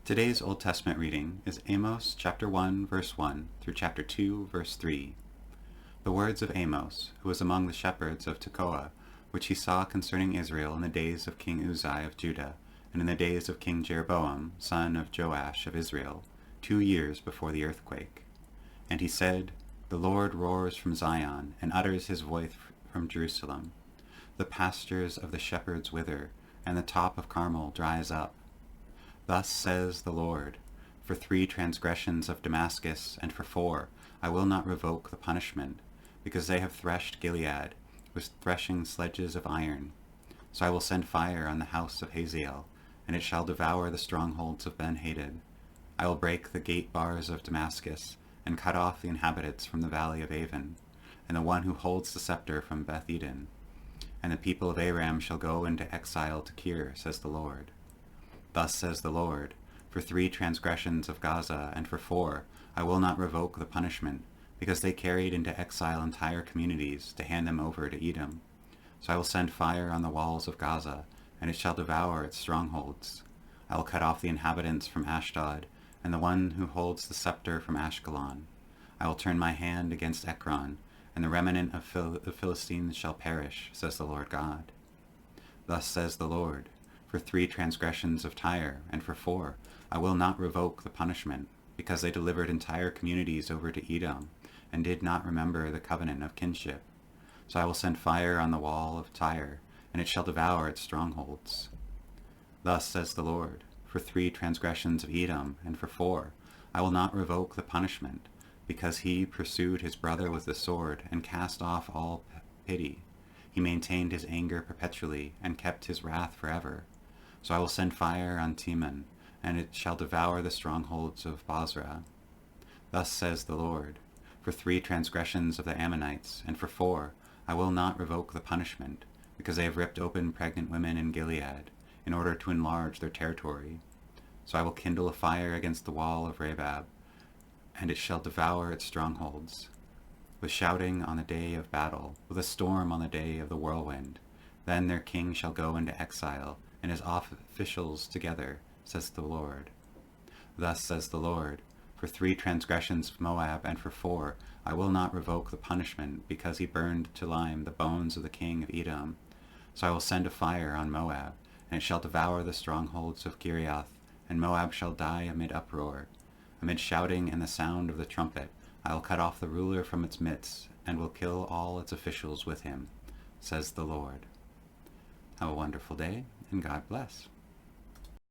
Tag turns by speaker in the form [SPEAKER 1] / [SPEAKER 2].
[SPEAKER 1] Today's Old Testament reading is Amos chapter 1 verse 1 through chapter 2 verse 3. The words of Amos, who was among the shepherds of Tekoa, which he saw concerning Israel in the days of King Uzziah of Judah, and in the days of King Jeroboam, son of Joash of Israel, 2 years before the earthquake. And he said, The Lord roars from Zion, and utters his voice from Jerusalem. The pastures of the shepherds wither, and the top of Carmel dries up. Thus says the Lord, For 3 transgressions of Damascus, and for 4, I will not revoke the punishment, because they have threshed Gilead with threshing sledges of iron. So I will send fire on the house of Hazael, and it shall devour the strongholds of Ben-Hadad. I will break the gate bars of Damascus, and cut off the inhabitants from the valley of Avon, and the one who holds the scepter from Beth-Eden. And the people of Aram shall go into exile to Kir, says the Lord. Thus says the Lord, For 3 transgressions of Gaza, and for 4, I will not revoke the punishment, because they carried into exile entire communities to hand them over to Edom. So I will send fire on the walls of Gaza, and it shall devour its strongholds. I will cut off the inhabitants from Ashdod, and the one who holds the scepter from Ashkelon. I will turn my hand against Ekron, and the remnant of the Philistines shall perish, says the Lord God. Thus says the Lord, For 3 transgressions of Tyre, and for 4, I will not revoke the punishment, because they delivered entire communities over to Edom, and did not remember the covenant of kinship. So I will send fire on the wall of Tyre, and it shall devour its strongholds. Thus says the Lord, For 3 transgressions of Edom, and for 4, I will not revoke the punishment, because he pursued his brother with the sword, and cast off all pity. He maintained his anger perpetually, and kept his wrath forever. So I will send fire on Teman, and it shall devour the strongholds of Bozrah. Thus says the Lord, For 3 transgressions of the Ammonites, and for 4, I will not revoke the punishment, because they have ripped open pregnant women in Gilead, in order to enlarge their territory. So I will kindle a fire against the wall of Rabab, and it shall devour its strongholds. With shouting on the day of battle, with a storm on the day of the whirlwind, then their king shall go into exile, and his officials together, says the Lord. Thus says the Lord, For 3 transgressions of Moab, and for 4, I will not revoke the punishment, because he burned to lime the bones of the king of Edom. So I will send a fire on Moab, and it shall devour the strongholds of Kiriath, and Moab shall die amid uproar. Amid shouting and the sound of the trumpet, I will cut off the ruler from its midst, and will kill all its officials with him, says the Lord. Have a wonderful day, and God bless.